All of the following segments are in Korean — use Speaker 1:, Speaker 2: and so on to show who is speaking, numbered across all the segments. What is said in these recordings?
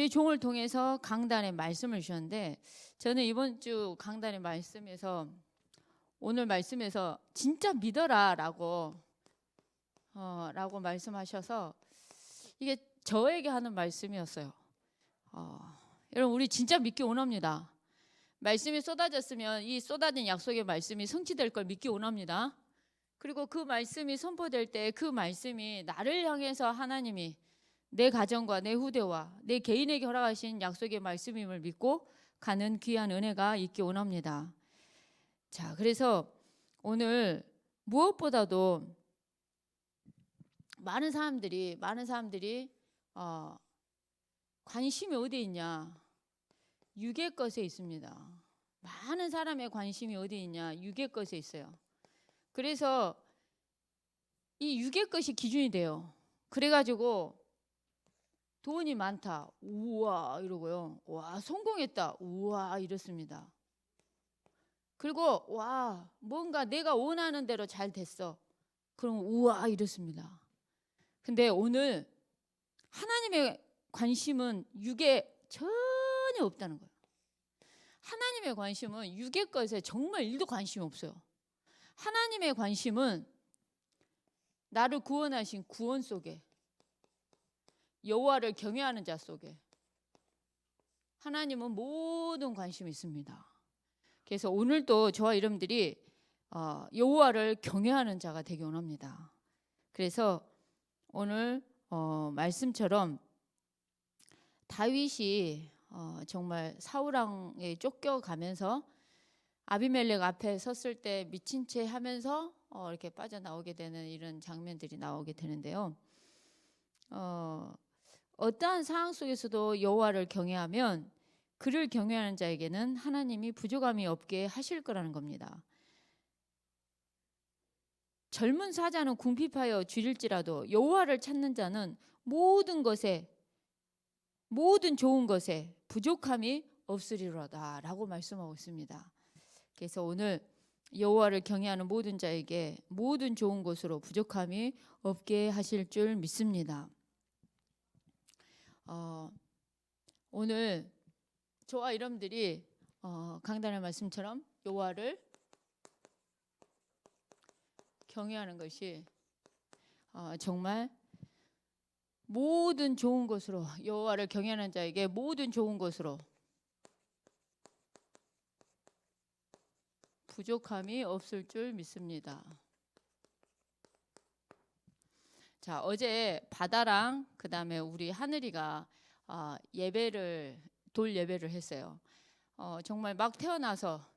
Speaker 1: 주의 종을 통해서 강단의 말씀을 주셨는데, 저는 이번 주 강단의 말씀에서, 오늘 말씀에서 진짜 믿어라 라고 말씀하셔서 이게 저에게 하는 말씀이었어요. 여러분, 우리 진짜 믿기 원합니다. 말씀이 쏟아졌으면 이 쏟아진 약속의 말씀이 성취될 걸 믿기 원합니다. 그리고 그 말씀이 선포될 때 그 말씀이 나를 향해서 하나님이 내 가정과 내 후대와 내 개인에게 허락하신 약속의 말씀임을 믿고 가는 귀한 은혜가 있기 원합니다. 자, 그래서 오늘 무엇보다도 많은 사람들이 관심이 어디에 있냐? 육의 것에 있습니다. 많은 사람의 관심이 어디에 있냐? 육의 것에 있어요. 그래서 이 육의 것이 기준이 돼요. 그래가지고 돈이 많다, 우와 이러고요. 와, 성공했다, 우와 이렇습니다. 그리고 와, 뭔가 내가 원하는 대로 잘 됐어, 그럼 우와 이렇습니다. 근데 오늘 하나님의 관심은 육에 전혀 없다는 거예요. 하나님의 관심은 육의 것에 정말 1도 관심이 없어요. 하나님의 관심은 나를 구원하신 구원 속에, 여호와를 경외하는 자 속에 하나님은 모든 관심이 있습니다. 그래서 오늘도 저와 여러분들이 여호와를 경외하는 자가 되기 원합니다. 그래서 오늘 말씀처럼 다윗이 정말 사울 왕에 쫓겨가면서 아비멜렉 앞에 섰을 때 미친 채 하면서 이렇게 빠져나오게 되는 이런 장면들이 나오게 되는데요. 어떠한 상황 속에서도 여호와를 경외하면 그를 경외하는 자에게는 하나님이 부족함이 없게 하실 거라는 겁니다. 젊은 사자는 궁핍하여 줄일지라도 여호와를 찾는 자는 모든 것에, 모든 좋은 것에 부족함이 없으리로다 라고 말씀하고 있습니다. 그래서 오늘 여호와를 경외하는 모든 자에게 모든 좋은 것으로 부족함이 없게 하실 줄 믿습니다. 오늘 저와 여러분들이 강단의 말씀처럼 여호와를 경외하는 것이 정말 모든 좋은 것으로, 여호와를 경외하는 자에게 모든 좋은 것으로 부족함이 없을 줄 믿습니다. 자, 어제 바다랑 그 다음에 우리 하늘이가 돌 예배를 했어요. 정말 막 태어나서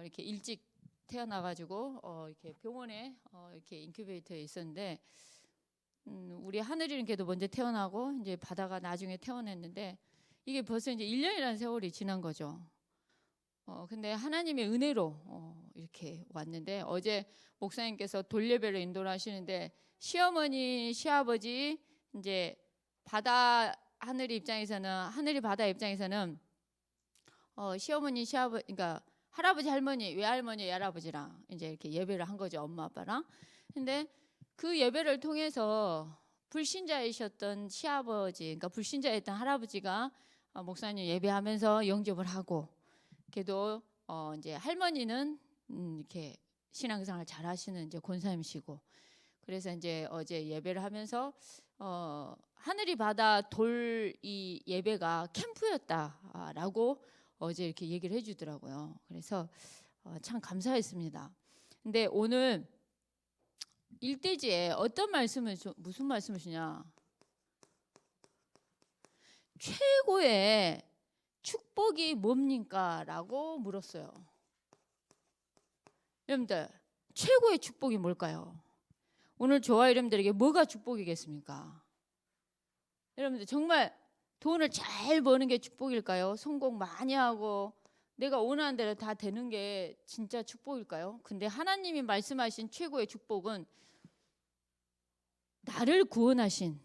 Speaker 1: 이렇게 일찍 태어나가지고 이렇게 병원에 이렇게 인큐베이터에 있었는데, 우리 하늘이는 걔도 먼저 태어나고 이제 바다가 나중에 태어났는데, 이게 벌써 이제 1년이라는 세월이 지난 거죠. 근데 하나님의 은혜로 이렇게 왔는데, 어제 목사님께서 돌 예배를 인도를 하시는데 시어머니, 시아버지, 이제 하늘이 바다 입장에서는 시어머니, 시아버지, 그러니까 할아버지, 할머니, 외할머니, 외할아버지랑 이제 이렇게 예배를 한 거죠, 엄마 아빠랑. 근데 그 예배를 통해서 불신자이셨던 시아버지, 그러니까 불신자였던 할아버지가 목사님 예배하면서 영접을 하고, 그래도 이제 할머니는 이렇게 신앙생활 잘 하시는 이제 권사님이시고, 그래서 이제 어제 예배를 하면서 하늘이 바다 돌 이 예배가 캠프였다라고 어제 이렇게 얘기를 해주더라고요. 그래서 참 감사했습니다. 근데 오늘 일대지에 무슨 말씀을 주냐? 최고의 축복이 뭡니까? 라고 물었어요. 여러분들, 최고의 축복이 뭘까요? 오늘 저와 여러분들에게 뭐가 축복이겠습니까? 여러분들, 정말 돈을 잘 버는 게 축복일까요? 성공 많이 하고 내가 원하는 대로 다 되는 게 진짜 축복일까요? 근데 하나님이 말씀하신 최고의 축복은 나를 구원하신,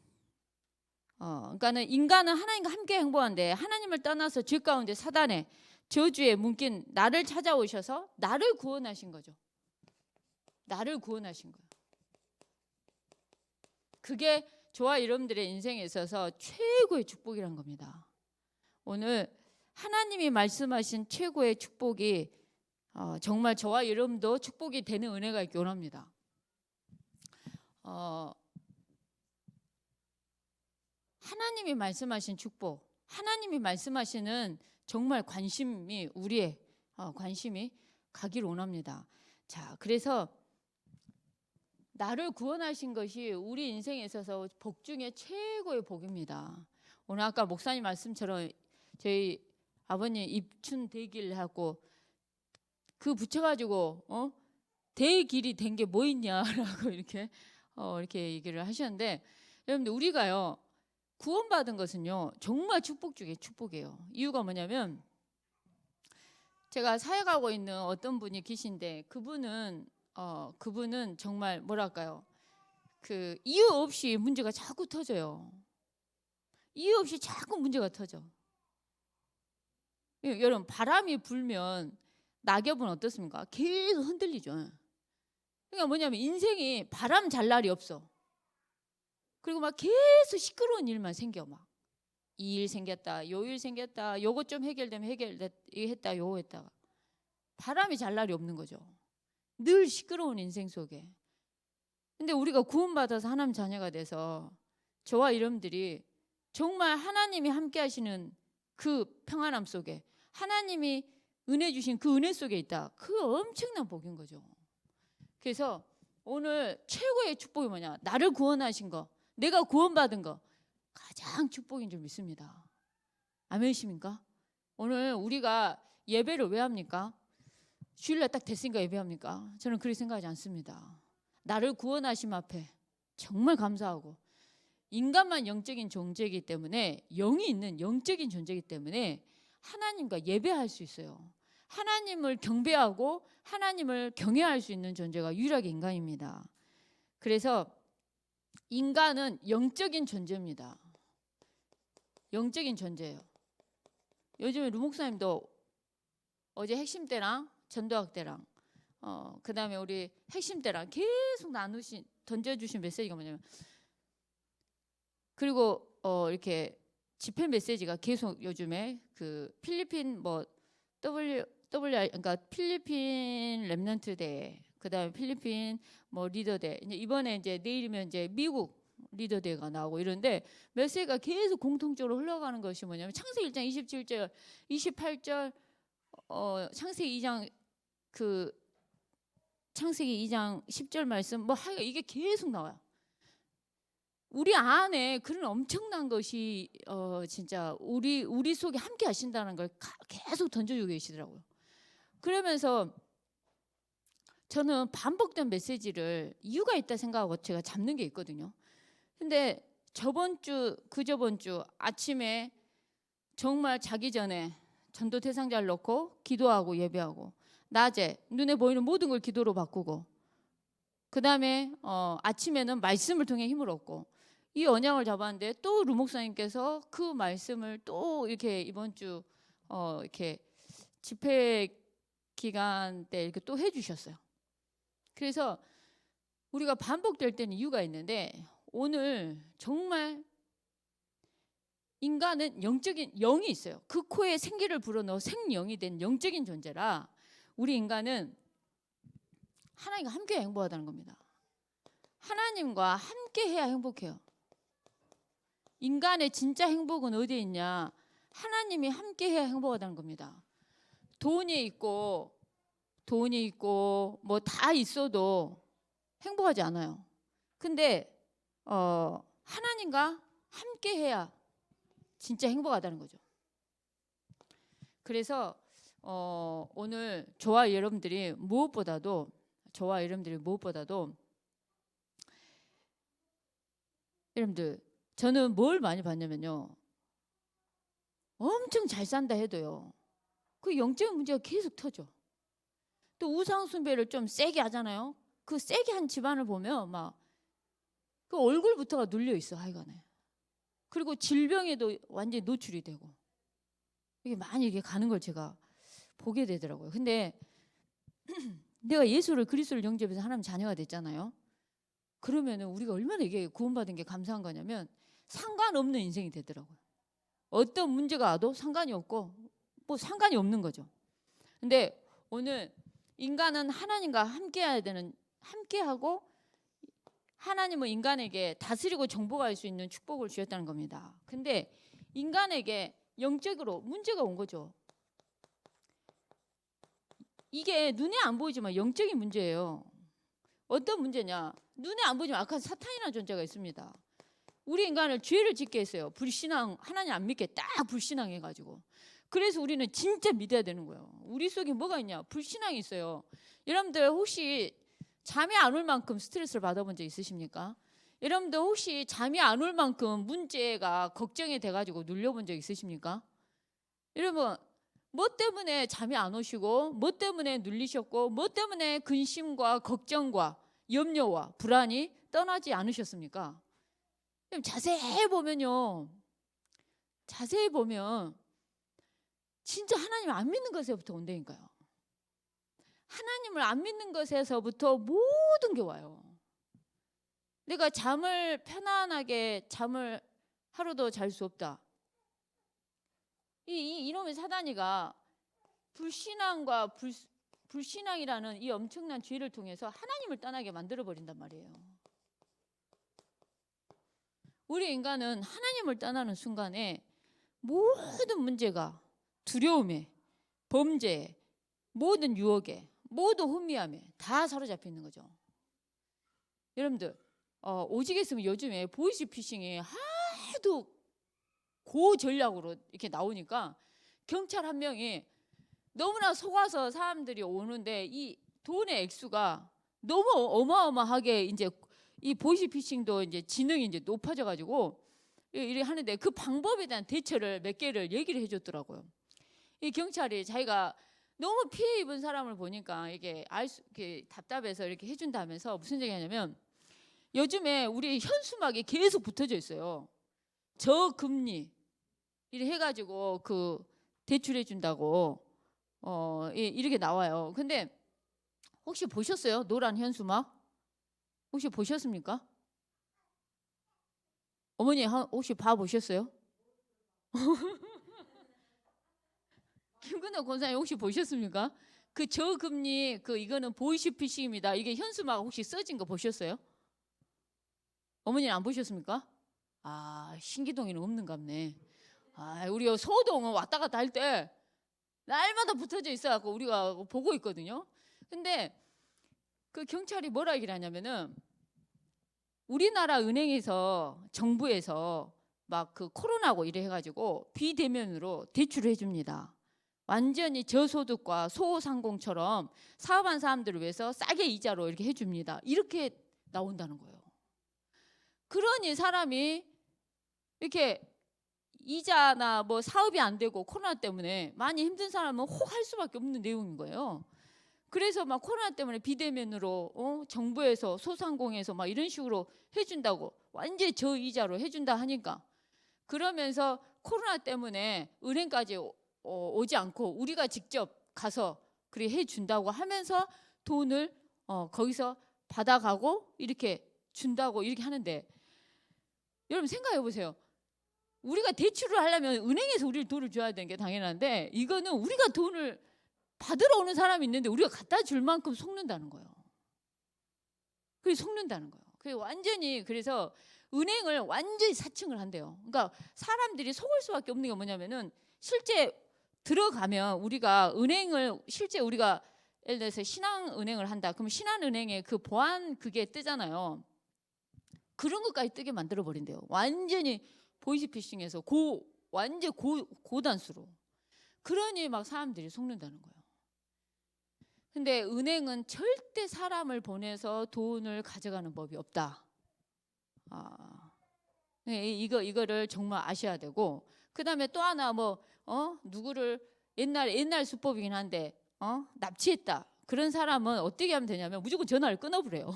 Speaker 1: 그러니까는 인간은 하나님과 함께 행복한데 하나님을 떠나서 죄 가운데 사단의 저주에 묶인 나를 찾아오셔서 나를 구원하신 거죠. 나를 구원하신 거예요. 그게 저와 여러분들의 인생에 있어서 최고의 축복이란 겁니다. 오늘 하나님이 말씀하신 최고의 축복이 정말 저와 여러분도 축복이 되는 은혜가 있기 원합니다. 하나님이 말씀하신 축복, 하나님이 말씀하시는 정말 관심이 우리의 관심이 가기를 원합니다. 자, 그래서 나를 구원하신 것이 우리 인생에 있어서 복 중에 최고의 복입니다. 오늘 아까 목사님 말씀처럼 저희 아버님 입춘 대길 하고 그 붙여가지고 대길이 된 게 뭐 있냐라고 이렇게 얘기를 하셨는데, 여러분들 우리가요 구원받은 것은요 정말 축복 중에 축복이에요. 이유가 뭐냐면 제가 사역하고 있는 어떤 분이 계신데 그분은 정말 뭐랄까요, 그 이유 없이 문제가 자꾸 터져요. 이유 없이 자꾸 문제가 터져. 여러분 바람이 불면 낙엽은 어떻습니까? 계속 흔들리죠. 그러니까 뭐냐면 인생이 바람 잘 날이 없어. 그리고 막 계속 시끄러운 일만 생겨. 막 이 일 생겼다, 요 일 생겼다, 요것 좀 해결되면 했다, 요거 했다가 바람이 잘 날이 없는 거죠. 늘 시끄러운 인생 속에. 근데 우리가 구원받아서 하나님 자녀가 돼서 저와 여러분들이 정말 하나님이 함께 하시는 그 평안함 속에, 하나님이 은혜 주신 그 은혜 속에 있다. 그 엄청난 복인 거죠. 그래서 오늘 최고의 축복이 뭐냐? 나를 구원하신 거, 내가 구원받은 거 가장 축복인 줄 믿습니다. 아멘이십니까? 오늘 우리가 예배를 왜 합니까? 주일날 딱 됐으니까 예배합니까? 저는 그렇게 생각하지 않습니다. 나를 구원하심 앞에 정말 감사하고, 인간만 영적인 존재이기 때문에, 영이 있는 영적인 존재이기 때문에 하나님과 예배할 수 있어요. 하나님을 경배하고 하나님을 경외할 수 있는 존재가 유일하게 인간입니다. 그래서 인간은 영적인 존재입니다. 영적인 존재예요. 요즘에 루 목사님도 어제 핵심 때랑 전도학 때랑 그 다음에 우리 핵심 때랑 계속 던져주신 메시지가 뭐냐면, 그리고 이렇게 집회 메시지가 계속 요즘에 그 필리핀 그러니까 필리핀 렘넌트 대회, 그 다음에 필리핀 리더 대회, 이번에 이제 내일이면 이제 미국 리더 대회가 나오고 이런데 메시지가 계속 공통적으로 흘러가는 것이 뭐냐면 창세기 1장 27절, 28절, 창세기 2장 창세기 2장 10절 말씀 이게 계속 나와요. 우리 안에 그런 엄청난 것이 진짜 우리 속에 함께 하신다는 걸 계속 던져주고 계시더라고요. 그러면서 저는 반복된 메시지를 이유가 있다 생각하고 제가 잡는 게 있거든요. 근데 그저번 주 아침에 정말 자기 전에 전도 대상자를 넣고 기도하고 예배하고, 낮에 눈에 보이는 모든 걸 기도로 바꾸고, 그 다음에 아침에는 말씀을 통해 힘을 얻고, 이 언약을 잡았는데 또 루 목사님께서 그 말씀을 또 이렇게 이번 주 이렇게 집회 기간 때 이렇게 또 해주셨어요. 그래서 우리가 반복될 때는 이유가 있는데, 오늘 정말 인간은 영적인 영이 있어요. 그 코에 생기를 불어넣어 생영이 된 영적인 존재라 우리 인간은 하나님과 함께 행복하다는 겁니다. 하나님과 함께 해야 행복해요. 인간의 진짜 행복은 어디에 있냐? 하나님이 함께 해야 행복하다는 겁니다. 돈이 있고 뭐 다 있어도 행복하지 않아요. 근데 하나님과 함께 해야 진짜 행복하다는 거죠. 그래서 오늘 저와 여러분들이 무엇보다도 여러분들, 저는 뭘 많이 봤냐면요, 엄청 잘 산다 해도요 그 영적인 문제가 계속 터져. 또 우상 숭배를 좀 세게 하잖아요. 그 세게 한 집안을 보면 막 그 얼굴부터가 눌려 있어 하여간에. 그리고 질병에도 완전히 노출이 되고, 이게 많이 이게 가는 걸 제가 보게 되더라고요. 근데 내가 예수를 그리스도를 영접해서 하나님 자녀가 됐잖아요. 그러면은 우리가 얼마나 이게 구원받은 게 감사한 거냐면 상관없는 인생이 되더라고요. 어떤 문제가 와도 상관이 없고 뭐 상관이 없는 거죠. 근데 오늘 인간은 하나님과 함께해야 되는, 함께하고 하나님은 인간에게 다스리고 정복할 수 있는 축복을 주셨다는 겁니다. 근데 인간에게 영적으로 문제가 온 거죠. 이게 눈에 안 보이지만 영적인 문제예요. 어떤 문제냐? 눈에 안 보이지만 악한 사탄이라는 존재가 있습니다. 우리 인간을 죄를 짓게 했어요. 불신앙, 하나님 안 믿게 딱 불신앙해가지고. 그래서 우리는 진짜 믿어야 되는 거예요. 우리 속에 뭐가 있냐? 불신앙이 있어요. 여러분들 혹시 잠이 안 올 만큼 스트레스를 받아본 적 있으십니까? 여러분들 혹시 잠이 안 올 만큼 문제가 걱정이 돼가지고 눌려본 적 있으십니까? 여러분 뭐 때문에 잠이 안 오시고 뭐 때문에 눌리셨고 뭐 때문에 근심과 걱정과 염려와 불안이 떠나지 않으셨습니까? 자세히 보면요, 자세히 보면 진짜 하나님 안 믿는 것에서부터 온다니까요. 하나님을 안 믿는 것에서부터 모든 게 와요. 내가 잠을 편안하게 잠을 하루도 잘 수 없다. 이놈의 사단이가 불신앙과 불신앙이라는 이 엄청난 죄를 통해서 하나님을 떠나게 만들어 버린단 말이에요. 우리 인간은 하나님을 떠나는 순간에 모든 문제가 두려움에, 범죄에, 모든 유혹에, 모든 혼미함에 다 사로잡혀 있는 거죠. 여러분들 오직했으면 요즘에 보이스피싱이 하도 고전략으로 이렇게 나오니까 경찰 한 명이 너무나 속아서 사람들이 오는데 이 돈의 액수가 너무 어마어마하게 이제 이 보이스피싱도 이제 지능이 이제 높아져 가지고 이래 하는데 그 방법에 대한 대처를 몇 개를 얘기를 해줬더라고요. 이 경찰이 자기가 너무 피해 입은 사람을 보니까 이게 이렇게 답답해서 이렇게 해준다면서 무슨 얘기하냐면 요즘에 우리 현수막이 계속 붙어져 있어요. 저금리 이래 해가지고 그 대출해 준다고 이렇게 나와요. 근데 혹시 보셨어요? 노란 현수막 혹시 보셨습니까? 어머니 혹시 봐 보셨어요? 김근호 권사님 혹시 보셨습니까? 그 저금리 이거는 보이스피싱입니다. 이게 현수막 혹시 써진 거 보셨어요? 어머니는 안 보셨습니까? 아, 신기동에는 없는갑네. 아, 우리 소동은 왔다 갔다 할 때 날마다 붙어져 있어갖고 우리가 보고 있거든요. 근데 그 경찰이 뭐라 얘기를 하냐면은 우리나라 은행에서 정부에서 막 그 코로나고 이래 해가지고 비대면으로 대출을 해줍니다. 완전히 저소득과 소상공처럼 사업한 사람들을 위해서 싸게 이자로 이렇게 해줍니다. 이렇게 나온다는 거예요. 그러니 사람이 이렇게 이자나 뭐 사업이 안 되고 코로나 때문에 많이 힘든 사람은 혹 할 수밖에 없는 내용인 거예요. 그래서 막 코로나 때문에 비대면으로 정부에서 소상공에서 막 이런 식으로 해준다고 완전히 저이자로 해준다 하니까 그러면서 코로나 때문에 은행까지 오지 않고 우리가 직접 가서 그래 해준다고 하면서 돈을 거기서 받아가고 이렇게 준다고 이렇게 하는데 여러분 생각해 보세요. 우리가 대출을 하려면 은행에서 우리 돈을 줘야 되는 게 당연한데 이거는 우리가 돈을 받으러 오는 사람이 있는데 우리가 갖다 줄 만큼 속는다는 거예요. 그게 속는다는 거예요. 그게 완전히 그래서 은행을 완전히 사칭을 한대요. 그러니까 사람들이 속을 수밖에 없는 게 뭐냐면은 실제 들어가면 우리가 은행을 실제 우리가 예를 들어서 신한은행을 한다. 그럼 신한은행에 그 보안 그게 뜨잖아요. 그런 것까지 뜨게 만들어 버린대요. 완전히 보이스피싱에서 완전 고단수로. 그러니 막 사람들이 속는다는 거예요. 근데 은행은 절대 사람을 보내서 돈을 가져가는 법이 없다. 이거를 정말 아셔야 되고 그다음에 또 하나 누구를 옛날 수법이긴 한데 납치했다. 그런 사람은 어떻게 하면 되냐면 무조건 전화를 끊어버려요.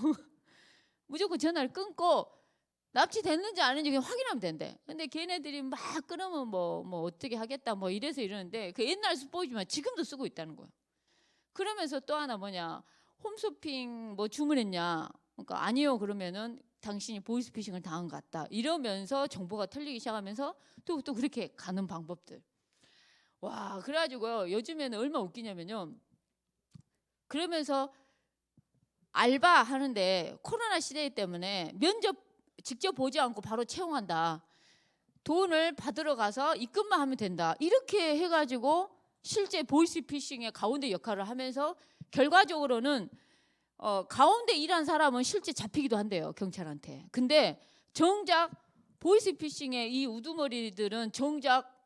Speaker 1: 무조건 전화를 끊고 납치됐는지 아닌지 그냥 확인하면 된대. 근데 걔네들이 막 끊으면 뭐 어떻게 하겠다 뭐 이래서 이러는데 그 옛날 수법이지만 지금도 쓰고 있다는 거예요. 그러면서 또 하나 뭐냐 홈쇼핑 뭐 주문했냐 그러니까 아니요 그러면은 당신이 보이스피싱을 당한 것 같다. 이러면서 정보가 털리기 시작하면서 또 그렇게 가는 방법들. 와, 그래가지고요. 요즘에는 얼마나 웃기냐면요. 그러면서 알바 하는데 코로나 시대 때문에 면접 직접 보지 않고 바로 채용한다. 돈을 받으러 가서 입금만 하면 된다. 이렇게 해가지고 실제 보이스피싱의 가운데 역할을 하면서 결과적으로는 가운데 일한 사람은 실제 잡히기도 한대요, 경찰한테. 근데 정작 보이스피싱의 이 우두머리들은 정작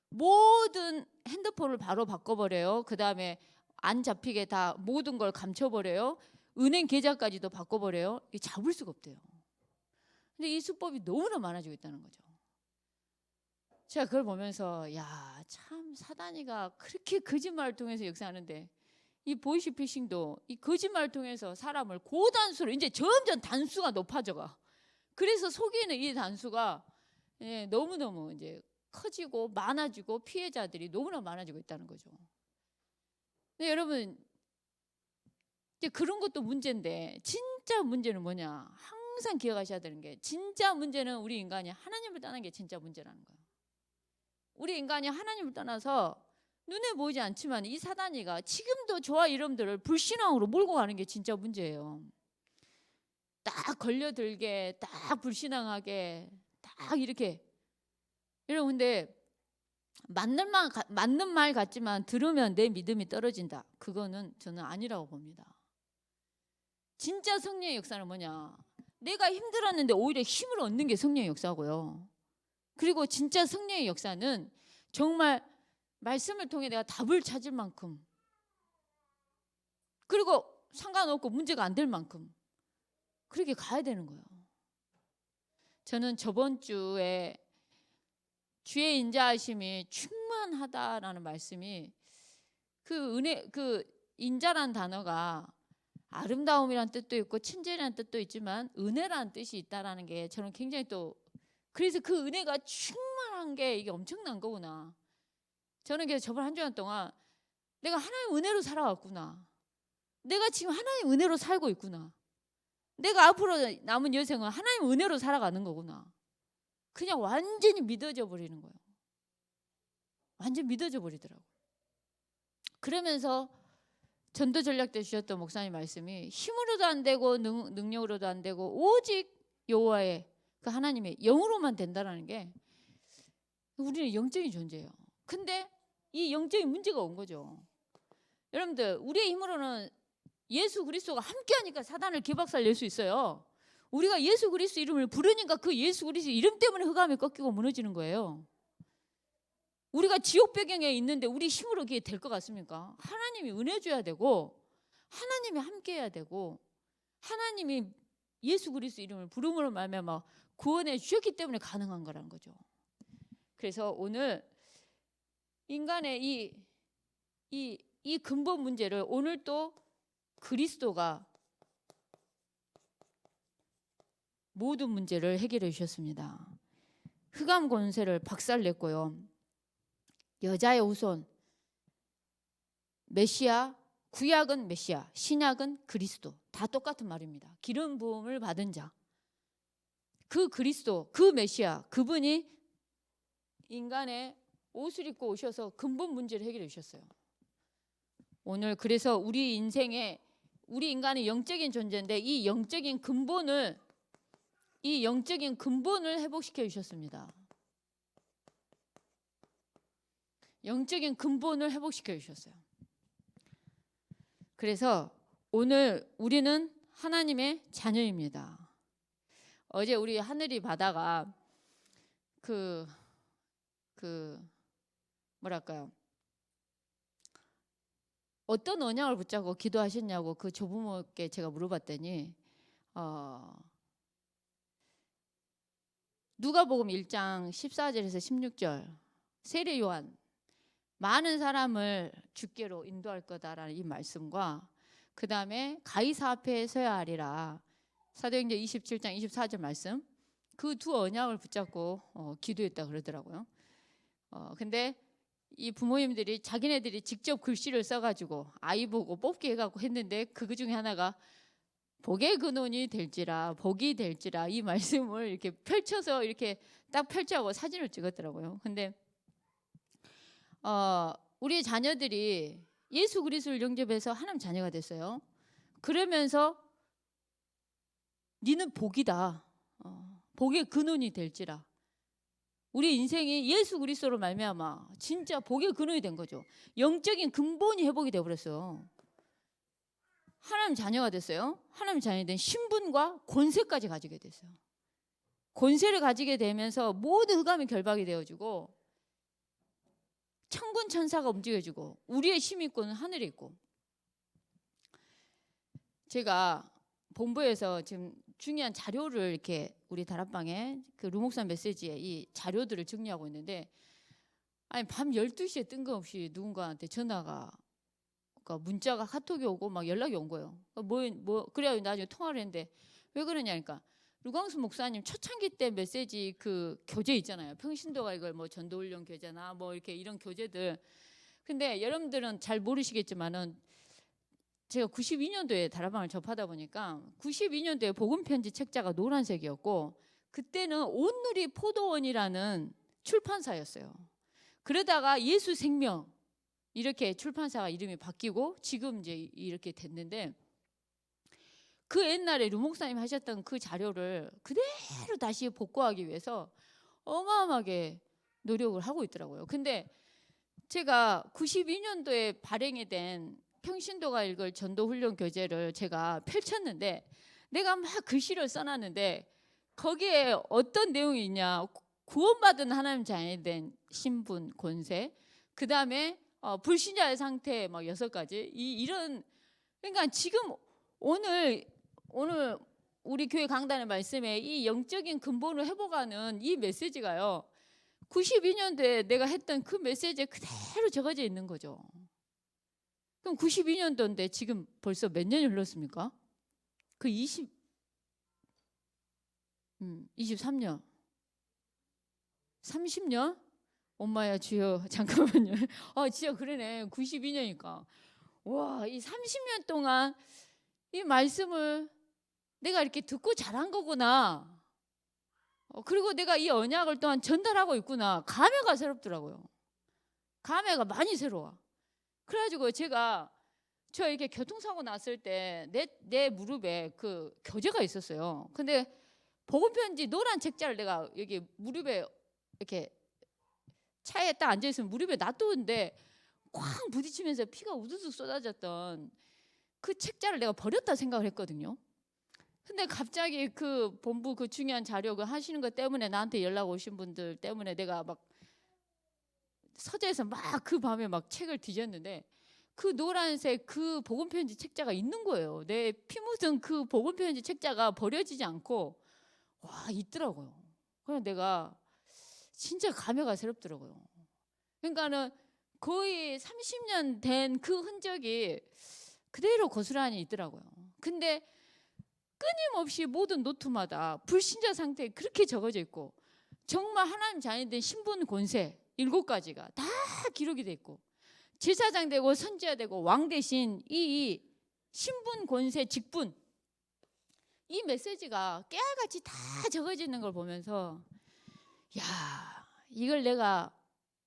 Speaker 1: 모든 핸드폰을 바로 바꿔버려요. 그 다음에 안 잡히게 다 모든 걸 감춰버려요. 은행 계좌까지도 바꿔버려요. 이게 잡을 수가 없대요. 근데 이 수법이 너무나 많아지고 있다는 거죠. 제가 그걸 보면서 야, 참 사단이가 그렇게 거짓말을 통해서 역사하는데 이 보이스피싱도 이 거짓말을 통해서 사람을 고단수로 이제 점점 단수가 높아져가. 그래서 속이는 이 단수가 너무너무 이제 커지고 많아지고 피해자들이 너무나 많아지고 있다는 거죠. 근데 여러분 이제 그런 것도 문제인데 진짜 문제는 뭐냐? 항상 기억하셔야 되는 게 진짜 문제는 우리 인간이 하나님을 떠난 게 진짜 문제라는 거예요. 우리 인간이 하나님을 떠나서 눈에 보이지 않지만 이 사단이가 지금도 저와 여러분들을 불신앙으로 몰고 가는 게 진짜 문제예요. 딱 걸려들게, 딱 불신앙하게, 딱 이렇게. 여러분 근데 맞는 말 같지만 들으면 내 믿음이 떨어진다. 그거는 저는 아니라고 봅니다. 진짜 성령의 역사는 뭐냐? 내가 힘들었는데 오히려 힘을 얻는 게 성령의 역사고요. 그리고 진짜 성령의 역사는 정말 말씀을 통해 내가 답을 찾을 만큼 그리고 상관없고 문제가 안 될 만큼 그렇게 가야 되는 거예요. 저는 저번 주에 주의 인자하심이 충만하다라는 말씀이 그 은혜 그 인자란 단어가 아름다움이란 뜻도 있고 친절이란 뜻도 있지만 은혜라는 뜻이 있다라는 게 저는 굉장히 또 그래서 그 은혜가 충만한 게 이게 엄청난 거구나. 저는 그래서 저번 한 주간 동안 내가 하나님 은혜로 살아왔구나. 내가 지금 하나님 은혜로 살고 있구나. 내가 앞으로 남은 여생은 하나님 은혜로 살아가는 거구나. 그냥 완전히 믿어져 버리는 거예요. 완전 믿어져 버리더라고요. 그러면서 전도 전략 때 주셨던 목사님 말씀이 힘으로도 안 되고 능력으로도 안 되고 오직 여호와의 그 하나님의 영으로만 된다라는 게 우리는 영적인 존재예요. 근데 이 영적인 문제가 온 거죠. 여러분들 우리의 힘으로는 예수 그리스도가 함께하니까 사단을 개박살 낼 수 있어요. 우리가 예수 그리스도 이름을 부르니까 그 예수 그리스도 이름 때문에 흑암이 꺾이고 무너지는 거예요. 우리가 지옥 배경에 있는데 우리 힘으로 그게 될 것 같습니까? 하나님이 은혜 줘야 되고 하나님이 함께해야 되고 하나님이 예수 그리스도 이름을 부름으로 말미암아 구원해 주셨기 때문에 가능한 거란 거죠. 그래서 오늘 인간의 이 근본 문제를 오늘 또 그리스도가 모든 문제를 해결해 주셨습니다. 흑암 권세를 박살냈고요. 여자의 후손 메시아, 구약은 메시아, 신약은 그리스도 다 똑같은 말입니다. 기름 부음을 받은 자, 그 그리스도, 그 메시아, 그분이 인간의 옷을 입고 오셔서 근본 문제를 해결해 주셨어요. 오늘 그래서 우리 인생에 우리 인간은 영적인 존재인데 이 영적인 근본을 회복시켜 주셨습니다. 영적인 근본을 회복시켜 주셨어요. 그래서 오늘 우리는 하나님의 자녀입니다. 어제 우리 하늘이 바다가 뭐랄까요? 어떤 언약을 붙잡고 기도하셨냐고 그 조부모께 제가 물어봤더니 누가복음 1장 14절에서 16절 세례 요한 많은 사람을 주께로 인도할 거다라는 이 말씀과 그 다음에 가이사 앞에 서야 하리라 사도행전 27장 24절 말씀 그 두 언약을 붙잡고 기도했다 그러더라고요. 근데 이 부모님들이 자기네들이 직접 글씨를 써가지고 아이 보고 뽑기 해갖고 했는데 그 중에 하나가 복의 근원이 될지라, 복이 될지라, 이 말씀을 이렇게 펼쳐서 이렇게 딱 펼쳐하고 사진을 찍었더라고요. 근데 우리 자녀들이 예수 그리스도를 영접해서 하나님 자녀가 됐어요. 그러면서 니는 복이다. 복의 근원이 될지라. 우리 인생이 예수 그리스도로 말미암아 진짜 복의 근원이 된 거죠. 영적인 근본이 회복이 되어버렸어요. 하나님 자녀가 됐어요. 하나님 자녀이 된 신분과 권세까지 가지게 됐어요. 권세를 가지게 되면서 모든 흑암이 결박이 되어지고 천군 천사가 움직여지고 우리의 힘있고는 하늘에 있고. 제가 본부에서 지금 중요한 자료를 이렇게 우리 다락방에 그 루목산 메시지에 이 자료들을 정리하고 있는데, 아니 밤 12시에 뜬금없이 누군가한테 전화가, 그러니까 문자가 카톡이 오고 막 연락이 온 거예요. 그래야 나중에 통화를 했는데 왜 그러냐니까, 류광수 목사님 초창기 때 메시지 그 교재 있잖아요. 평신도가 이걸 뭐 전도훈련 교재나 뭐 이렇게 이런 교재들. 근데 여러분들은 잘 모르시겠지만은 제가 92년도에 다락방을 접하다 보니까 92년도에 복음편지 책자가 노란색이었고, 그때는 온누리 포도원이라는 출판사였어요. 그러다가 예수 생명 이렇게 출판사가 이름이 바뀌고 지금 이제 이렇게 됐는데, 그 옛날에 류 목사님 하셨던 그 자료를 그대로 다시 복구하기 위해서 어마어마하게 노력을 하고 있더라고요. 근데 제가 92년도에 발행이 된 평신도가 읽을 전도훈련 교재를 제가 펼쳤는데, 내가 막 글씨를 써놨는데 거기에 어떤 내용이 있냐, 구원받은 하나님 자녀에 된 신분, 권세, 그 다음에 불신자의 상태 막 6가지 이런. 그러니까 지금 오늘 우리 교회 강단의 말씀에 이 영적인 근본을 회복하는 이 메시지가요, 92년도에 내가 했던 그 메시지에 그대로 적어져 있는 거죠. 그럼 92년도인데 지금 벌써 몇 년이 흘렀습니까? 그 23년, 30년? 엄마야 주여 잠깐만요. 진짜 그러네. 92년이니까. 와, 이 30년 동안 이 말씀을 내가 이렇게 듣고 자란 거구나. 그리고 내가 이 언약을 또한 전달하고 있구나. 감회가 새롭더라고요. 감회가 많이 새로워. 그래가지고 저 이렇게 교통사고 났을 때 내 무릎에 그 교재가 있었어요. 근데 복음편지 노란 책자를 내가 여기 무릎에 이렇게 차에 딱 앉아있으면 무릎에 놔두는데 쾅 부딪히면서 피가 우두둑 쏟아졌던 그 책자를 내가 버렸다 생각을 했거든요. 근데 갑자기 그 본부 그 중요한 자료 그 하시는 것 때문에 나한테 연락 오신 분들 때문에 내가 막 서재에서 막 그 밤에 막 책을 뒤졌는데 그 노란색 그 복음편지 책자가 있는 거예요. 내 피 묻은 그 복음편지 책자가 버려지지 않고 있더라고요. 그래서 내가 진짜 감회가 새롭더라고요. 그러니까는 거의 30년 된 그 흔적이 그대로 고스란히 있더라고요. 근데 끊임없이 모든 노트마다 불신자 상태에 그렇게 적어져 있고, 정말 하나님 자녀된 신분 권세 7가지가 다 기록이 돼 있고, 제사장 되고 선지자 되고 왕 대신 이 신분 권세 직분, 이 메시지가 깨알같이 다 적어져 있는 걸 보면서, 야, 이걸 내가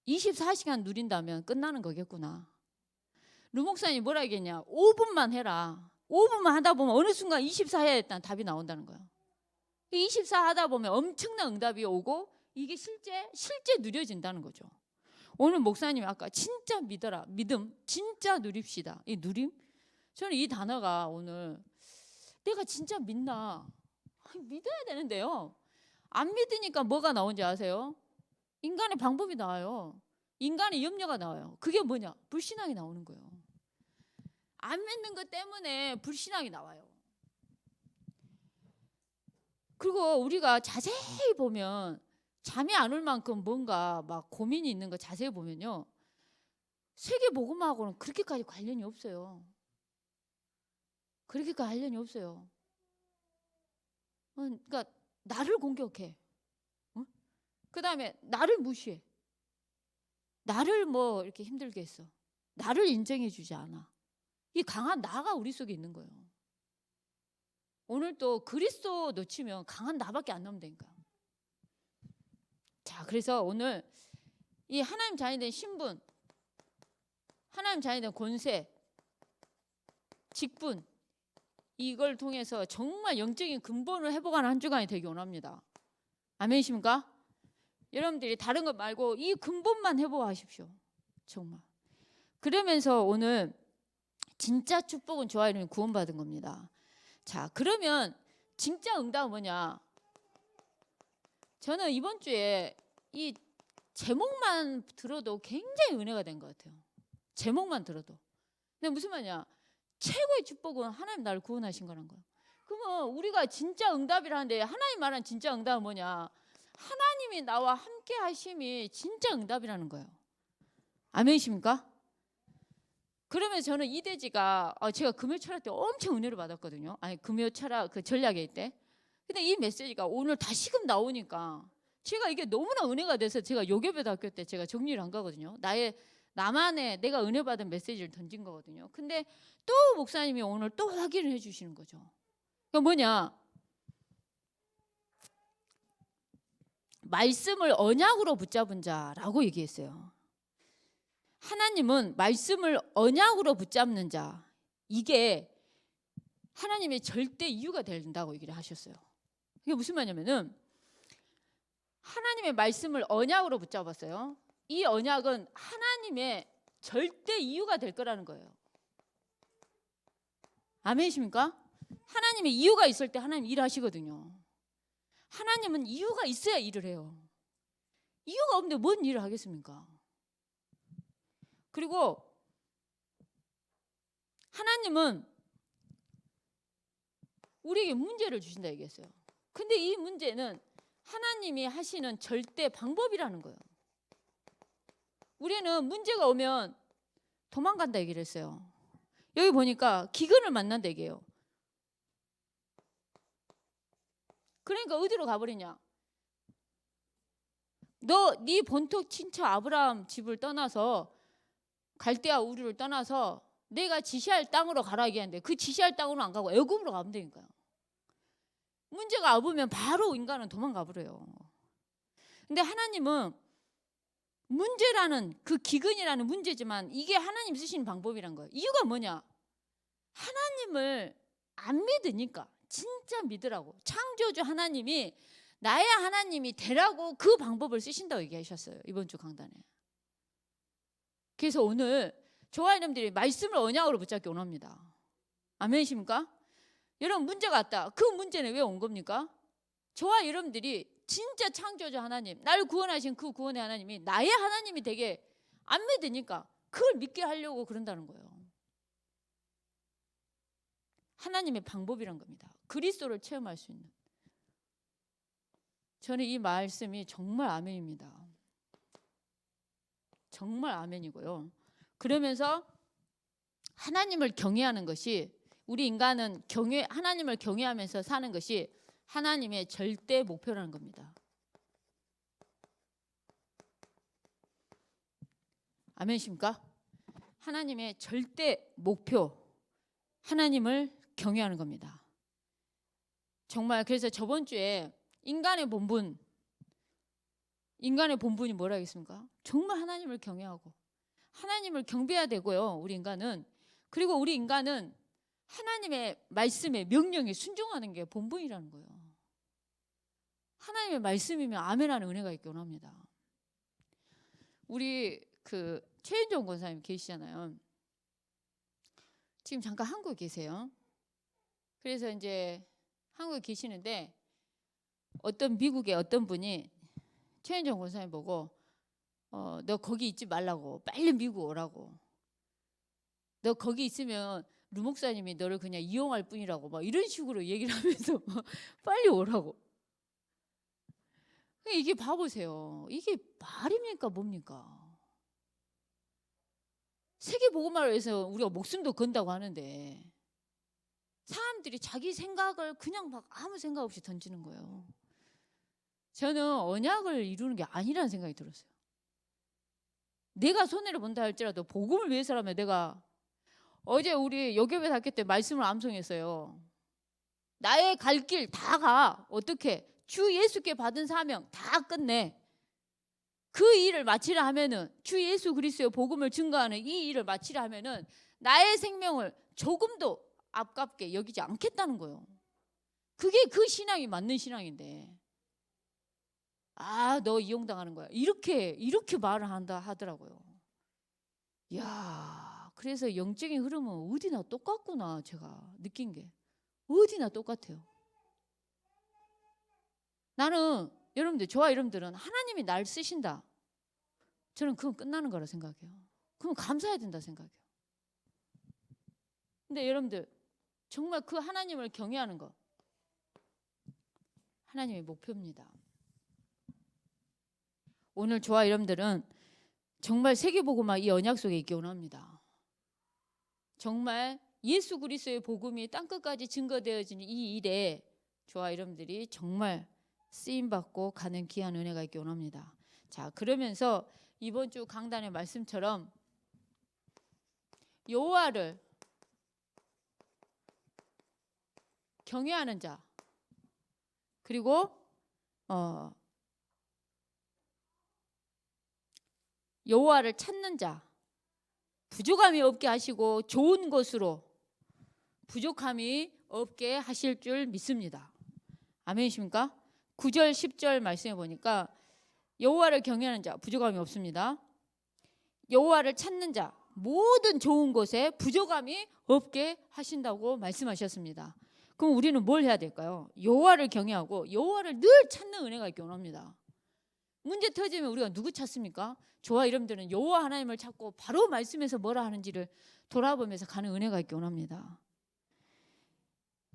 Speaker 1: 24시간 누린다면 끝나는 거겠구나. 루 목사님이 뭐라 하겠냐, 5분만 해라. 5분만 하다 보면 어느 순간 24 해야 됐다는 답이 나온다는 거예요. 24 하다 보면 엄청난 응답이 오고 이게 실제 누려진다는 거죠. 오늘 목사님이 아까 진짜 믿어라, 믿음 진짜 누립시다. 이 누림? 저는 이 단어가 오늘 내가 진짜 믿나? 믿어야 되는데요. 안 믿으니까 뭐가 나온지 아세요? 인간의 방법이 나와요. 인간의 염려가 나와요. 그게 뭐냐? 불신앙이 나오는 거예요. 안 믿는 것 때문에 불신앙이 나와요. 그리고 우리가 자세히 보면 잠이 안 올 만큼 뭔가 막 고민이 있는 거 자세히 보면요, 세계복음하고는 그렇게까지 관련이 없어요. 그렇게까지 관련이 없어요. 그러니까 나를 공격해. 그 다음에 나를 무시해. 나를 뭐 이렇게 힘들게 했어. 나를 인정해 주지 않아. 이 강한 나가 우리 속에 있는 거예요. 오늘 또 그리스도 놓치면 강한 나밖에 안 남는다니까. 자, 그래서 오늘 이 하나님 자녀된 신분, 하나님 자녀된 권세, 직분, 이걸 통해서 정말 영적인 근본을 회복하는 한 주간이 되기 원합니다. 아멘이십니까? 여러분들이 다른 것 말고 이 근본만 회복하십시오. 정말. 그러면서 오늘 진짜 축복은 저와 여러분이 구원받은 겁니다. 자, 그러면 진짜 응답은 뭐냐? 저는 이번 주에 이 제목만 들어도 굉장히 은혜가 된 것 같아요. 제목만 들어도. 근데 무슨 말이냐? 최고의 축복은 하나님 나를 구원하신 거란 거예요. 그러면 우리가 진짜 응답이라는데 하나님 말한 진짜 응답은 뭐냐? 하나님이 나와 함께 하심이 진짜 응답이라는 거예요. 아멘이십니까? 그러면 저는 이대지가 제가 금요 철학 때 엄청 은혜를 받았거든요. 아니 금요 철학 그 전략회 때. 근데 이 메시지가 오늘 다시금 나오니까 제가 이게 너무나 은혜가 돼서 제가 요괴배대학교 때 제가 정리를 한 거거든요. 나만의 내가 은혜 받은 메시지를 던진 거거든요. 근데 또 목사님이 오늘 또 확인을 해주시는 거죠. 그러니까 뭐냐? 말씀을 언약으로 붙잡은 자라고 얘기했어요. 하나님은 말씀을 언약으로 붙잡는 자, 이게 하나님의 절대 이유가 된다고 얘기를 하셨어요. 이게 무슨 말이냐면은 하나님의 말씀을 언약으로 붙잡았어요. 이 언약은 하나님의 절대 이유가 될 거라는 거예요. 아멘이십니까? 하나님의 이유가 있을 때 하나님 일하시거든요. 하나님은 이유가 있어야 일을 해요. 이유가 없는데 뭔 일을 하겠습니까? 그리고 하나님은 우리에게 문제를 주신다 얘기했어요. 근데 이 문제는 하나님이 하시는 절대 방법이라는 거예요. 우리는 문제가 오면 도망간다 얘기를 했어요. 여기 보니까 기근을 만난다 얘기해요. 그러니까 어디로 가버리냐? 네 본토 친척 아브라함 집을 떠나서 갈대아 우르를 떠나서 내가 지시할 땅으로 가라 얘기하는데 그 지시할 땅으로 안 가고 애굽으로 가면 되니까요. 문제가 와보면 바로 인간은 도망가 버려요. 근데 하나님은 문제라는 그 기근이라는 문제지만 이게 하나님 쓰시는 방법이란 거예요. 이유가 뭐냐? 하나님을 안 믿으니까. 진짜 믿으라고. 창조주 하나님이 나의 하나님이 되라고 그 방법을 쓰신다고 얘기하셨어요. 이번 주 강단에. 그래서 오늘 저와 여러분들이 말씀을 언약으로 붙잡기 원합니다. 아멘이십니까? 여러분 문제가 왔다. 그 문제는 왜 온 겁니까? 저와 여러분들이 진짜 창조주 하나님, 나를 구원하신 그 구원의 하나님이 나의 하나님이 되게 안 믿으니까 그걸 믿게 하려고 그런다는 거예요. 하나님의 방법이란 겁니다. 그리스도를 체험할 수 있는. 저는 이 말씀이 정말 아멘입니다. 정말 아멘이고요. 그러면서 하나님을 경외하는 것이 우리 인간은 하나님을 경외하면서 사는 것이 하나님의 절대 목표라는 겁니다. 아멘이십니까? 하나님의 절대 목표, 하나님을 경외하는 겁니다. 정말 그래서 저번 주에 인간의 본분이 뭐라 하겠습니까? 정말 하나님을 경외하고 하나님을 경배해야 되고요. 우리 인간은. 그리고 우리 인간은 하나님의 말씀에 명령에 순종하는 게 본분이라는 거예요. 하나님의 말씀이면 아멘하는 은혜가 있기 원합니다. 우리 그 최윤종 권사님 계시잖아요. 지금 잠깐 한국에 계세요. 그래서 이제 한국에 계시는데 어떤 미국의 어떤 분이 최윤종 권사님 보고 너 거기 있지 말라고 빨리 미국 오라고. 너 거기 있으면 루 목사님이 너를 그냥 이용할 뿐이라고 막 이런 식으로 얘기를 하면서 빨리 오라고. 이게 봐보세요. 이게 말입니까 뭡니까? 세계복음화를 위해서 우리가 목숨도 건다고 하는데 사람들이 자기 생각을 그냥 막 아무 생각 없이 던지는 거예요. 저는 언약을 이루는 게 아니라는 생각이 들었어요. 내가 손해를 본다 할지라도 복음을 위해서라면 내가 어제 우리 여교회 학교 때 말씀을 암송했어요. 나의 갈 길 다 가. 어떻게? 주 예수께 받은 사명 다 끝내. 그 일을 마치려 하면은, 주 예수 그리스도의 복음을 증거하는 이 일을 마치려 하면은 나의 생명을 조금도 아깝게 여기지 않겠다는 거예요. 그게 그 신앙이 맞는 신앙인데, 아, 너 이용당하는 거야, 이렇게 말을 한다 하더라고요. 야, 그래서 영적인 흐름은 어디나 똑같구나. 제가 느낀 게 어디나 똑같아요. 나는, 여러분들, 저와 여러분들은 하나님이 날 쓰신다, 저는 그건 끝나는 거라 생각해요. 그럼 감사해야 된다 생각해요. 근데 여러분들, 정말 그 하나님을 경외하는 거, 하나님의 목표입니다. 오늘 저와 여러분들은 정말 세계복음화 이 언약 속에 있기 원합니다. 정말 예수 그리스도의 복음이 땅끝까지 증거되어지는 이 일에 저와 여러분들이 정말 쓰임받고 가는 귀한 은혜가 있기 원합니다. 자, 그러면서 이번 주 강단의 말씀처럼 여호와를 경외하는 자, 그리고 여호와를 찾는 자, 부족함이 없게 하시고 좋은 것으로 부족함이 없게 하실 줄 믿습니다. 아멘이십니까? 9절 10절 말씀해 보니까 여호와를 경외하는 자 부족함이 없습니다. 여호와를 찾는 자 모든 좋은 것에 부족함이 없게 하신다고 말씀하셨습니다. 그럼 우리는 뭘 해야 될까요? 여호와를 경외하고 여호와를 늘 찾는 은혜가 있기 원합니다. 문제 터지면 우리가 누구 찾습니까? 저와 여러분들은 여호와 하나님을 찾고 바로 말씀에서 뭐라 하는지를 돌아보면서 가는 은혜가 있기 원합니다.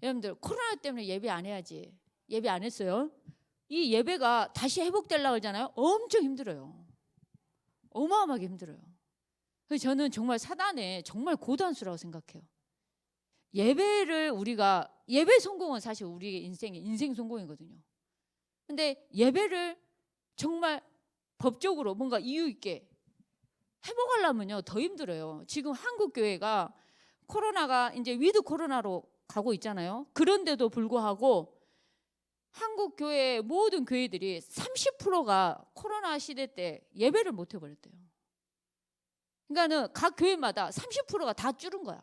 Speaker 1: 여러분들, 코로나 때문에 예배 안 해야지, 예배 안 했어요. 이 예배가 다시 회복되려고 하잖아요. 엄청 힘들어요. 어마어마하게 힘들어요. 그래서 저는 정말 사단의 정말 고단수라고 생각해요. 예배를 우리가, 예배 성공은 사실 우리의 인생의 인생 성공이거든요. 근데 예배를 정말 법적으로 뭔가 이유 있게 회복하려면요 더 힘들어요. 지금 한국 교회가 코로나가 이제 위드 코로나로 가고 있잖아요. 그런데도 불구하고 한국 교회 모든 교회들이 30%가 코로나 시대 때 예배를 못 해버렸대요. 그러니까는 각 교회마다 30%가 다 줄은 거야.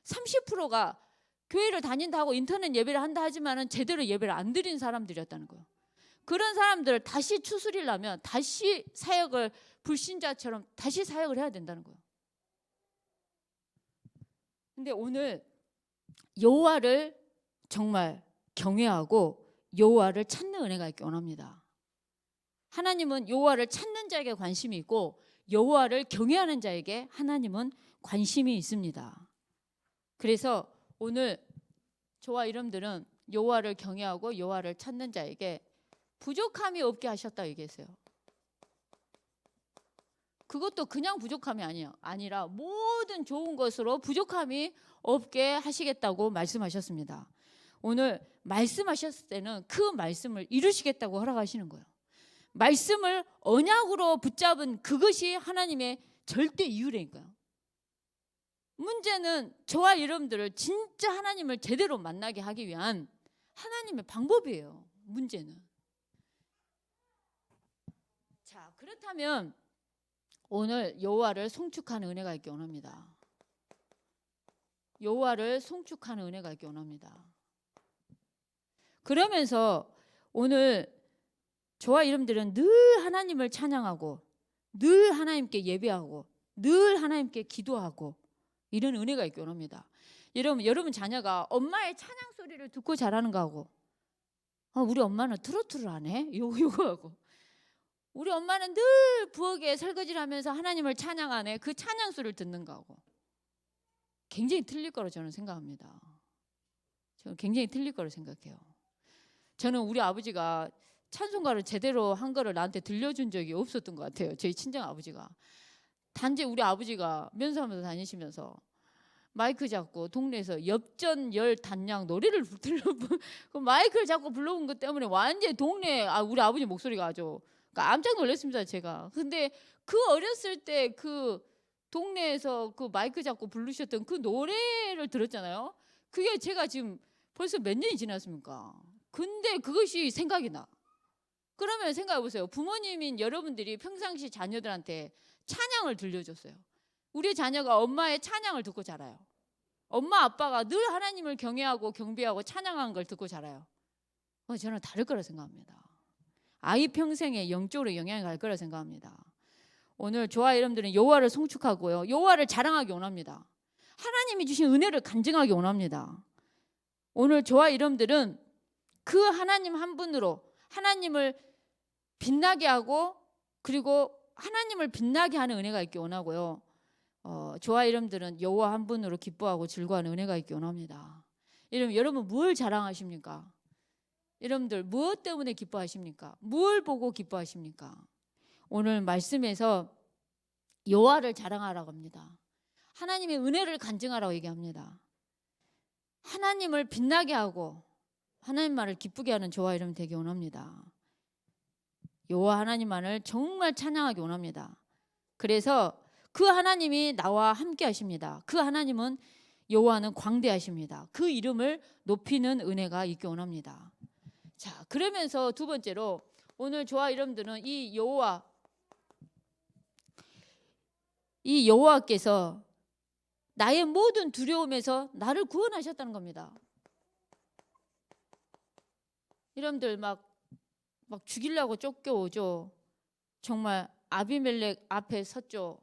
Speaker 1: 30%가 교회를 다닌다 하고 인터넷 예배를 한다 하지만은 제대로 예배를 안 드린 사람들이었다는 거예요. 그런 사람들을 다시 추스리려면 다시 사역을, 불신자처럼 다시 사역을 해야 된다는 거예요. 근데 오늘 여호와를 정말 경외하고 여호와를 찾는 은혜가 있기 원합니다. 하나님은 여호와를 찾는 자에게 관심이 있고 여호와를 경외하는 자에게 하나님은 관심이 있습니다. 그래서 오늘 저와 여러분들은 여호와를 경외하고 여호와를 찾는 자에게 부족함이 없게 하셨다 얘기했어요. 그것도 그냥 부족함이 아니라 모든 좋은 것으로 부족함이 없게 하시겠다고 말씀하셨습니다. 오늘 말씀하셨을 때는 그 말씀을 이루시겠다고 허락하시는 거예요. 말씀을 언약으로 붙잡은 그것이 하나님의 절대 이유라니까요. 문제는 저와 여러분들을 진짜 하나님을 제대로 만나게 하기 위한 하나님의 방법이에요. 문제는. 자, 그렇다면 오늘 여호와를 송축하는 은혜가 있기 원합니다. 여호와를 송축하는 은혜가 있기 원합니다. 그러면서 오늘 저와 여러분들은 늘 하나님을 찬양하고 늘 하나님께 예배하고 늘 하나님께 기도하고 이런 은혜가 있기 원합니다. 여러분 자녀가 엄마의 찬양 소리를 듣고 자라는 거하고 우리 엄마는 트로트를 안 해? 요거 하고 우리 엄마는 늘 부엌에 설거지를 하면서 하나님을 찬양하네, 그 찬양 소리를 듣는 거하고 굉장히 틀릴 거라고 저는 생각합니다. 저는 굉장히 틀릴 거라고 생각해요. 저는 우리 아버지가 찬송가를 제대로 한 거를 나한테 들려준 적이 없었던 것 같아요. 저희 친정 아버지가. 단지 우리 아버지가 면사무소 다니시면서 마이크 잡고 동네에서 엽전 단양 노래를 그 마이크를 잡고 불러온 것 때문에 완전히 동네, 우리 아버지 목소리가 아주 깜짝 놀랐습니다, 제가. 근데 그 어렸을 때 그 동네에서 그 마이크 잡고 부르셨던 그 노래를 들었잖아요. 그게 제가 지금 벌써 몇 년이 지났습니까? 근데 그것이 생각이 나. 그러면 생각해 보세요. 부모님인 여러분들이 평상시 자녀들한테 찬양을 들려줬어요. 우리 자녀가 엄마의 찬양을 듣고 자라요. 엄마 아빠가 늘 하나님을 경외하고 경배하고 찬양한 걸 듣고 자라요. 저는 다를 거라 생각합니다. 아이 평생에 영적으로 영향이 갈 거라 생각합니다. 오늘 저와 여러분들은 여호와를 송축하고요, 여호와를 자랑하기 원합니다. 하나님이 주신 은혜를 간증하기 원합니다. 오늘 저와 여러분들은 그 하나님 한 분으로 하나님을 빛나게 하고, 그리고 하나님을 빛나게 하는 은혜가 있기 원하고요, 저와 여러분들은 여호와 한 분으로 기뻐하고 즐거워하는 은혜가 있기 원합니다. 여러분 뭘 자랑하십니까? 여러분들 무엇 때문에 기뻐하십니까? 뭘 보고 기뻐하십니까? 오늘 말씀에서 여호와를 자랑하라고 합니다. 하나님의 은혜를 간증하라고 얘기합니다. 하나님을 빛나게 하고 하나님 말을 기쁘게 하는 저와 여러분 되기 원합니다. 여호와 하나님만을 정말 찬양하기 원합니다. 그래서 그 하나님이 나와 함께 하십니다. 그 하나님은 여호와는 광대하십니다. 그 이름을 높이는 은혜가 있기 원합니다. 자, 그러면서 두 번째로 오늘 저와 여러분들은 이 여호와께서 나의 모든 두려움에서 나를 구원하셨다는 겁니다. 여러분들 막 죽이려고 쫓겨오죠. 정말 아비멜렉 앞에 섰죠.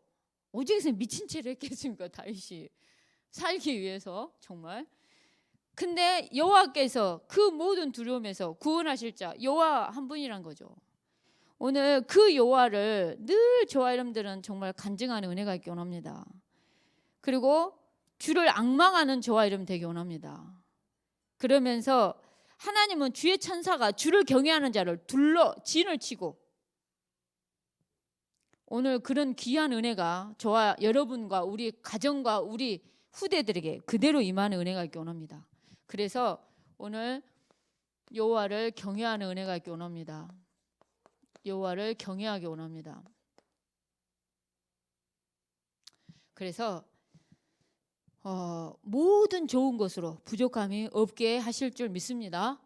Speaker 1: 오직에서 미친 채를 했겠습니까? 다윗이 살기 위해서 정말. 근데 여호와께서 그 모든 두려움에서 구원하실 자 여호와 한 분이란 거죠. 오늘 그 여호와를 늘 저와 여러분들은 정말 간증하는 은혜가 있기 원합니다. 그리고 주를 앙망하는 저와 여러분 되기 원합니다. 그러면서 하나님은 주의 천사가 주를 경외하는 자를 둘러 진을 치고, 오늘 그런 귀한 은혜가 저와 여러분과 우리 가정과 우리 후대들에게 그대로 임하는 은혜가 있기 원합니다. 그래서 오늘 여호와를 경외하는 은혜가 있기 원합니다. 여호와를 경외하기 원합니다. 그래서 모든 좋은 것으로 부족함이 없게 하실 줄 믿습니다.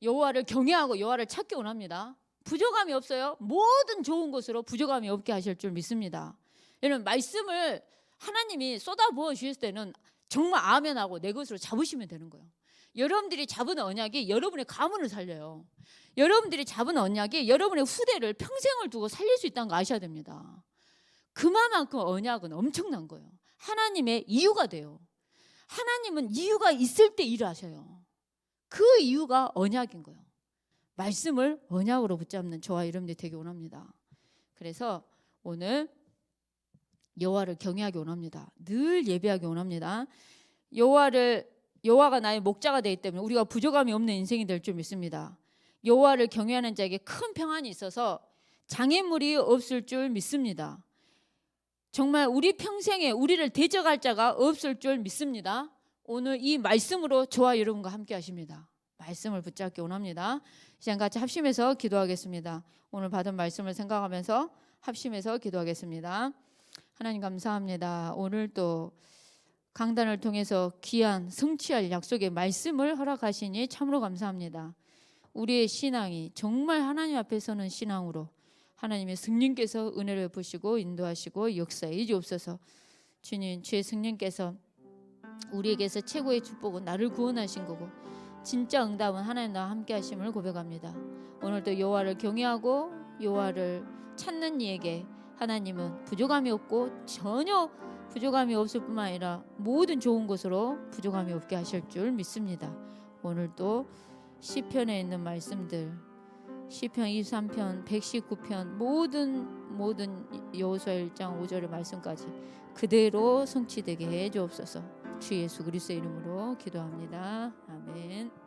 Speaker 1: 여호와를 경외하고 여호와를 찾기 원합니다. 부족함이 없어요. 모든 좋은 것으로 부족함이 없게 하실 줄 믿습니다. 여러분 말씀을 하나님이 쏟아부어 주실 때는 정말 아멘하고 내 것으로 잡으시면 되는 거예요. 여러분들이 잡은 언약이 여러분의 가문을 살려요. 여러분들이 잡은 언약이 여러분의 후대를 평생을 두고 살릴 수 있다는 거 아셔야 됩니다. 그만큼 언약은 엄청난 거예요. 하나님의 이유가 돼요. 하나님은 이유가 있을 때 일을 하셔요. 그 이유가 언약인 거예요. 말씀을 언약으로 붙잡는 저와 여러분들이 되기 원합니다. 그래서 오늘 여호와를 경외하기 원합니다. 늘 예배하기 원합니다. 여호와가 나의 목자가 되기 때문에 우리가 부족함이 없는 인생이 될 줄 믿습니다. 여호와를 경외하는 자에게 큰 평안이 있어서 장애물이 없을 줄 믿습니다. 정말 우리 평생에 우리를 대적할 자가 없을 줄 믿습니다. 오늘 이 말씀으로 저와 여러분과 함께 하십니다. 말씀을 붙잡기 원합니다. 시간 같이 합심해서 기도하겠습니다. 오늘 받은 말씀을 생각하면서 합심해서 기도하겠습니다. 하나님 감사합니다. 오늘 또 강단을 통해서 귀한 성취할 약속의 말씀을 허락하시니 참으로 감사합니다. 우리의 신앙이 정말 하나님 앞에 서는 신앙으로 하나님의 성령께서 은혜를 부시고 인도하시고 역사해 주옵소서. 주님, 주의 성령께서 우리에게서 최고의 축복은 나를 구원하신 거고 진짜 응답은 하나님 나와 함께 하심을 고백합니다. 오늘도 여호와를 경외하고 여호와를 찾는 이에게 하나님은 부족함이 없고 전혀 부족함이 없을 뿐만 아니라 모든 좋은 것으로 부족함이 없게 하실 줄 믿습니다. 오늘도 시편에 있는 말씀들, 시편 23편, 119편 모든 여호수아 1장 5절의 말씀까지 그대로 성취되게 해 주옵소서. 주 예수 그리스도의 이름으로 기도합니다. 아멘.